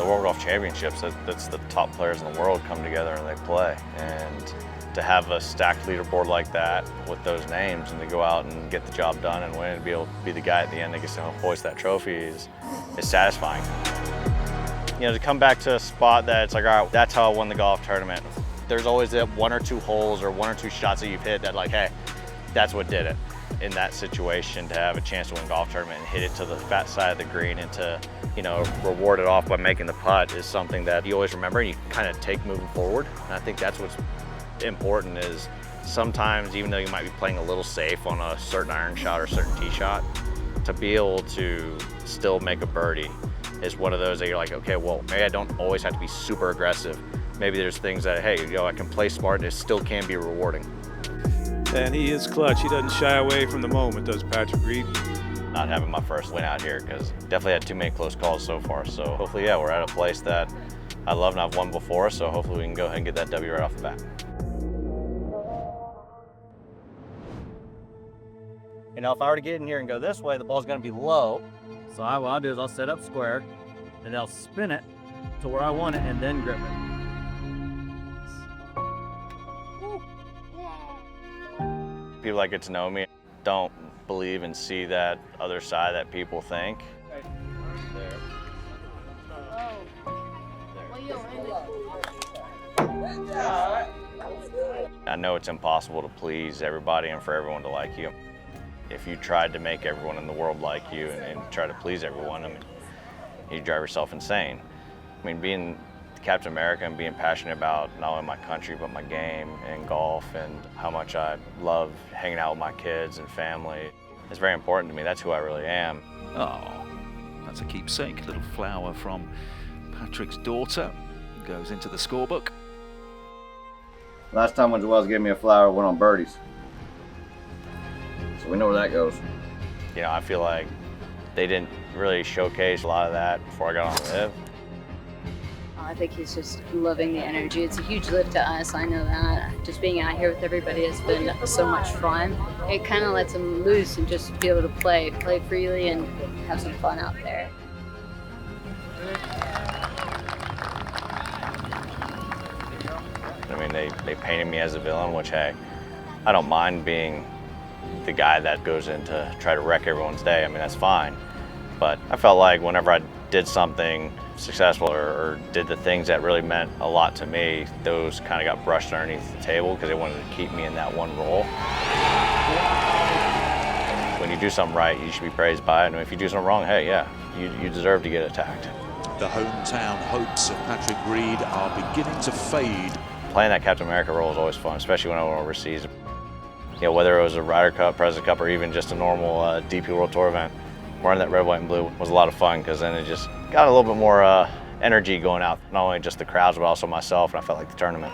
World Golf Championships, that's the top players in the world come together and they play. And to have a stacked leaderboard like that with those names and to go out and get the job done and win and be able to be the guy at the end that gets to hoist that trophy is satisfying. You know, to come back to a spot that it's like, all right, that's how I won the golf tournament. There's always that 1 or 2 holes or 1 or 2 shots that you've hit that like, hey, that's what did it. In that situation, to have a chance to win a golf tournament and hit it to the fat side of the green and to, you know, reward it off by making the putt is something that you always remember and you kind of take moving forward. And I think that's what's important is sometimes, even though you might be playing a little safe on a certain iron shot or a certain tee shot, to be able to still make a birdie is one of those that you're like, okay, well, maybe I don't always have to be super aggressive. Maybe there's things that, hey, you know, I can play smart and it still can be rewarding. And he is clutch. He doesn't shy away from the moment, does Patrick Reed. Not having my first win out here because definitely had too many close calls so far. So hopefully, yeah, we're at a place that I love and I've won before. So hopefully we can go ahead and get that W right off the bat. You know, if I were to get in here and go this way, the ball's going to be low. So what I'll do is I'll set up square, and I'll spin it to where I want it, and then grip it. People that get to know me don't believe and see that other side that people think. I know it's impossible to please everybody and for everyone to like you. If you tried to make everyone in the world like you and try to please everyone, I mean, you drive yourself insane. I mean, being Captain America and being passionate about not only my country, but my game and golf and how much I love hanging out with my kids and family. It's very important to me. That's who I really am. Oh, that's a keepsake. Little flower from Patrick's daughter. Goes into the scorebook. Last time when Joel's gave me a flower, went on birdies. So we know where that goes. You know, I feel like they didn't really showcase a lot of that before I got on LIV. I think he's just loving the energy. It's a huge lift to us, I know that. Just being out here with everybody has been so much fun. It kind of lets him loose and just be able to play freely and have some fun out there. I mean, they painted me as a villain, which, hey, I don't mind being the guy that goes in to try to wreck everyone's day. I mean, that's fine. But I felt like whenever I did something successful or did the things that really meant a lot to me, those kind of got brushed underneath the table because they wanted to keep me in that one role. When you do something right, you should be praised by it. And if you do something wrong, hey, yeah, you deserve to get attacked. The hometown hopes of Patrick Reed are beginning to fade. Playing that Captain America role is always fun, especially when I went overseas. You know, whether it was a Ryder Cup, President's Cup, or even just a normal DP World Tour event, wearing that red, white, and blue was a lot of fun because then it just got a little bit more energy going out, not only just the crowds, but also myself, and I felt like the tournament.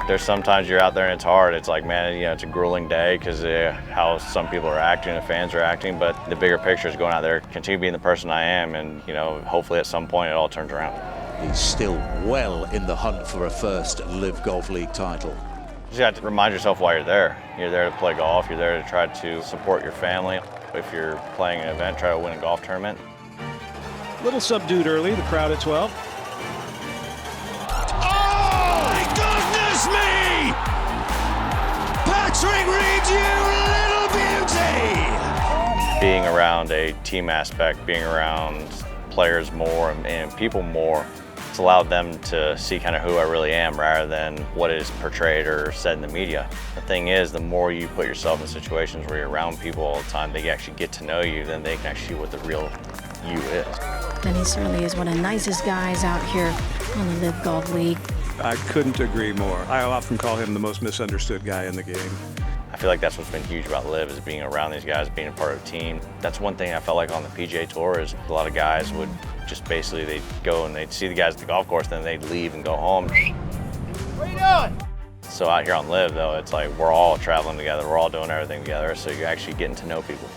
There's sometimes you're out there and it's hard. It's like, man, you know, it's a grueling day because how some people are acting, the fans are acting, but the bigger picture is going out there, continue being the person I am, and, you know, hopefully at some point it all turns around. He's still well in the hunt for a first LIV Golf League title. You just have to remind yourself why you're there. You're there to play golf. You're there to try to support your family. If you're playing an event, try to win a golf tournament. A little subdued early, the crowd at 12. Oh, my goodness me! Patrick Reed, you little beauty! Being around a team aspect, being around players more and people more, it's allowed them to see kind of who I really am rather than what is portrayed or said in the media. The thing is, the more you put yourself in situations where you're around people all the time, they actually get to know you, then they can actually see what the real you is. And he certainly is one of the nicest guys out here on the LIV Golf League. I couldn't agree more. I often call him the most misunderstood guy in the game. I feel like that's what's been huge about LIV is being around these guys, being a part of a team. That's one thing I felt like on the PGA Tour is a lot of guys would just basically, they'd go and they'd see the guys at the golf course, then they'd leave and go home. What are you doing? So out here on LIV though, it's like we're all traveling together, we're all doing everything together, so you're actually getting to know people.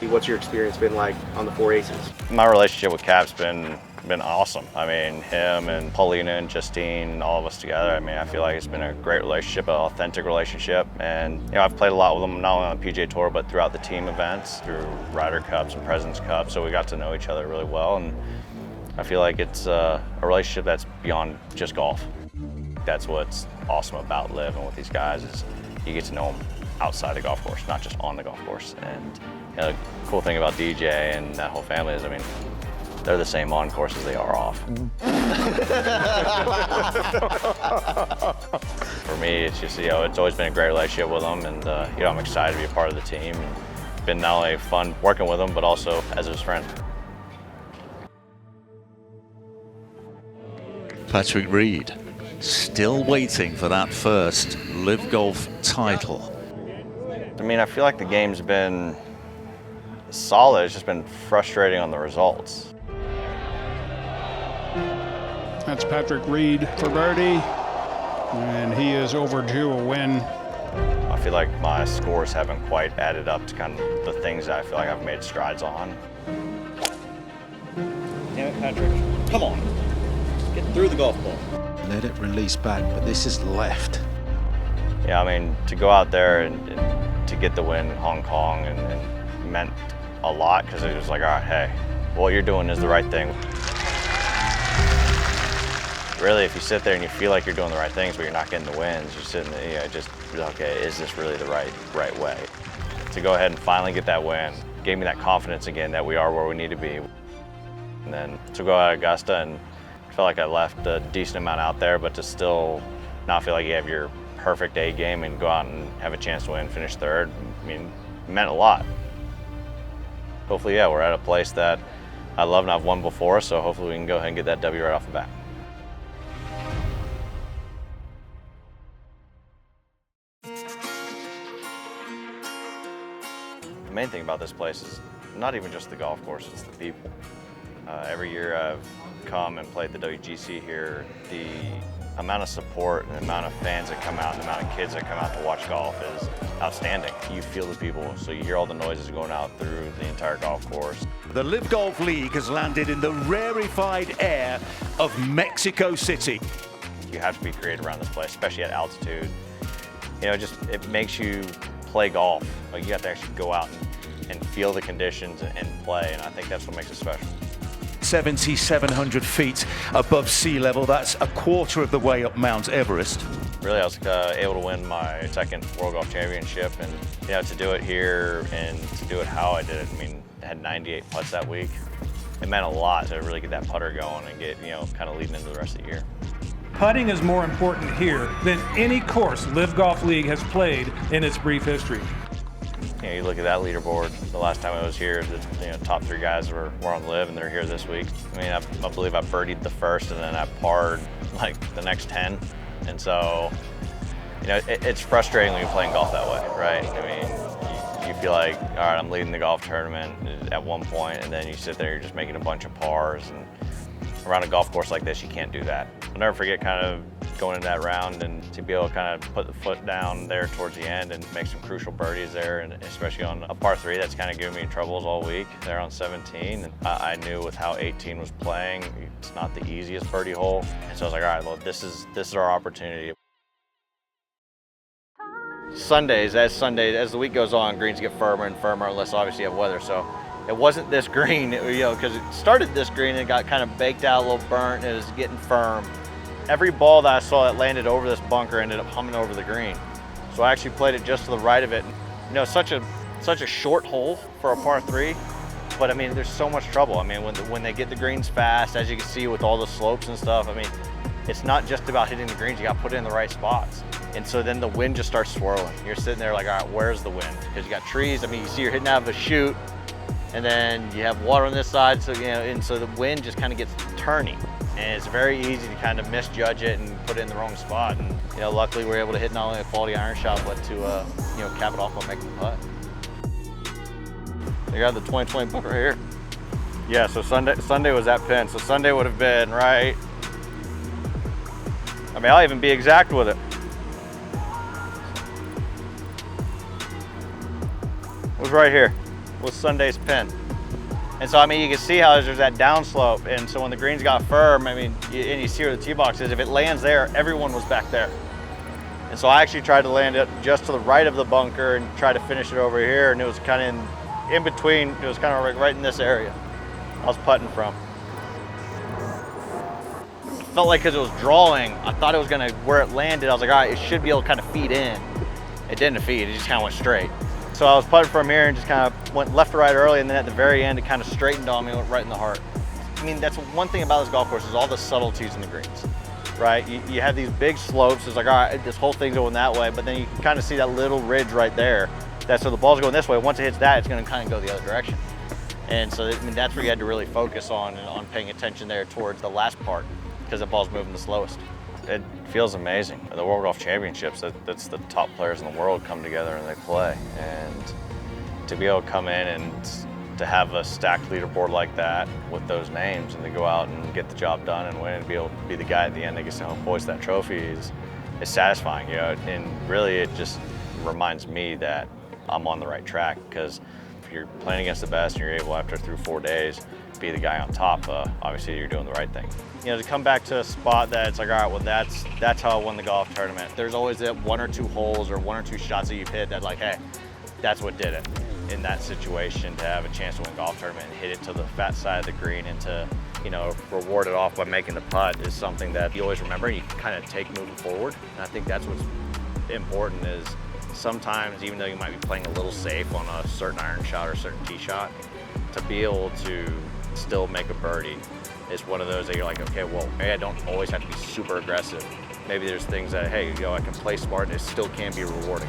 What's your experience been like on the 4 Aces? My relationship with Cap's been been awesome. I mean, him and Paulina and Justine and all of us together, I mean, I feel like it's been a great relationship, an authentic relationship. And, you know, I've played a lot with them, not only on the PGA Tour, but throughout the team events, through Ryder Cups and President's Cups. So we got to know each other really well. And I feel like it's a relationship that's beyond just golf. That's what's awesome about LIV and with these guys is you get to know them outside the golf course, not just on the golf course. And you know, the cool thing about DJ and that whole family is, I mean, they're the same on course as they are off. For me, it's just, you know, it's always been a great relationship with them, and you know, I'm excited to be a part of the team. And it's been not only fun working with them, but also as his friend. Patrick Reed still waiting for that first LIV Golf title. I mean, I feel like the game's been solid. It's just been frustrating on the results. That's Patrick Reed for birdie, and he is overdue a win. I feel like my scores haven't quite added up to kind of the things that I feel like I've made strides on. Damn it, Patrick. Come on. Get through the golf ball. Let it release back, but this is left. Yeah, I mean, to go out there and to get the win in Hong Kong and meant a lot, because it was like, all right, hey, what you're doing is the right thing. Really, if you sit there and you feel like you're doing the right things, but you're not getting the wins, you're sitting there, you know, just, okay, is this really the right way? To go ahead and finally get that win gave me that confidence again that we are where we need to be. And then to go out at Augusta, and I felt like I left a decent amount out there, but to still not feel like you have your perfect A game and go out and have a chance to win, finish third, I mean, it meant a lot. Hopefully, yeah, we're at a place that I love and I've won before, so hopefully we can go ahead and get that W right off the bat. The main thing about this place is not even just the golf course, it's the people. Every year I've come and played the WGC here, the amount of support and the amount of fans that come out and the amount of kids that come out to watch golf is outstanding. You feel the people, so you hear all the noises going out through the entire golf course. The LIV Golf League has landed in the rarefied air of Mexico City. You have to be creative around this place, especially at altitude. You know, it makes you play golf. Like, you have to actually go out and feel the conditions and play, and I think that's what makes it special. 7,700 feet above sea level. That's a quarter of the way up Mount Everest. Really, I was able to win my second World Golf Championship, and you know, to do it here and to do it how I did it. I mean, I had 98 putts that week. It meant a lot to really get that putter going and get, you know, kind of leading into the rest of the year. Putting is more important here than any course LIV Golf League has played in its brief history. You know, you look at that leaderboard. The last time I was here, the top 3 guys were on LIV, and they're here this week. I mean, I believe I birdied the first, and then I parred like the next 10. And so, you know, it's frustrating when you're playing golf that way, right? I mean, you feel like, all right, I'm leading the golf tournament at one point, and then you sit there, you're just making a bunch of pars. And around a golf course like this, you can't do that. I'll never forget kind of going into that round and to be able to kind of put the foot down there towards the end and make some crucial birdies there, and especially on a par 3 that's kind of given me troubles all week there on 17. And I knew with how 18 was playing, it's not the easiest birdie hole. And so I was like, all right, well, this is our opportunity. Sundays, as the week goes on, greens get firmer and firmer unless obviously you have weather. So it wasn't this green, you know, because it started this green and it got kind of baked out, a little burnt, and it was getting firm. Every ball that I saw that landed over this bunker ended up humming over the green. So I actually played it just to the right of it. You know, such a short hole for a par 3, but I mean, there's so much trouble. I mean, when they get the greens fast, as you can see with all the slopes and stuff, I mean, it's not just about hitting the greens, you got to put it in the right spots. And so then the wind just starts swirling. You're sitting there like, all right, where's the wind? Because you got trees. I mean, you see you're hitting out of a chute, and then you have water on this side, so, you know, and so the wind just kind of gets turning. And it's very easy to kind of misjudge it and put it in the wrong spot. And, you know, luckily we're able to hit not only a quality iron shot, but to, you know, cap it off on making the putt. You got the 2020 bunker right here. Yeah, so Sunday was that pin. So Sunday would have been right. I mean, I'll even be exact with it. It was right here. Was Sunday's pin. And so, I mean, you can see how there's that downslope. And so when the greens got firm, I mean, and you see where the tee box is, if it lands there, everyone was back there. And so I actually tried to land it just to the right of the bunker and try to finish it over here. And it was kind of in between, it was kind of right in this area I was putting from. Felt like because it was drawing, I thought it was gonna, where it landed, I was like, all right, it should be able to kind of feed in. It didn't feed, it just kind of went straight. So I was putting from here and just kind of went left to right early, and then at the very end, it kind of straightened on me and went right in the heart. I mean, that's one thing about this golf course is all the subtleties in the greens, right? You have these big slopes, it's like, all right, this whole thing's going that way, but then you can kind of see that little ridge right there. That's so the ball's going this way. Once it hits that, it's gonna kind of go the other direction. And so, I mean, that's where you had to really focus on paying attention there towards the last part, because the ball's moving the slowest. It feels amazing. The World Golf Championships, that's the top players in the world come together and they play. And to be able to come in and to have a stacked leaderboard like that with those names and to go out and get the job done and win and be able to be the guy at the end that gets to hoist that trophy is satisfying, you know. And really it just reminds me that I'm on the right track, because if you're playing against the best and you're able, after through 4 days, be the guy on top, obviously you're doing the right thing. You know, to come back to a spot that it's like, all right, well, that's how I won the golf tournament. There's always that 1 or 2 holes or 1 or 2 shots that you've hit that, like, hey, that's what did it. In that situation, to have a chance to win a golf tournament and hit it to the fat side of the green and to, you know, reward it off by making the putt is something that you always remember and you kind of take moving forward. And I think that's what's important is sometimes, even though you might be playing a little safe on a certain iron shot or a certain tee shot, to be able to still make a birdie is one of those that you're like, okay, well, maybe I don't always have to be super aggressive. Maybe there's things that, hey, you know, I can play smart and it still can be rewarding.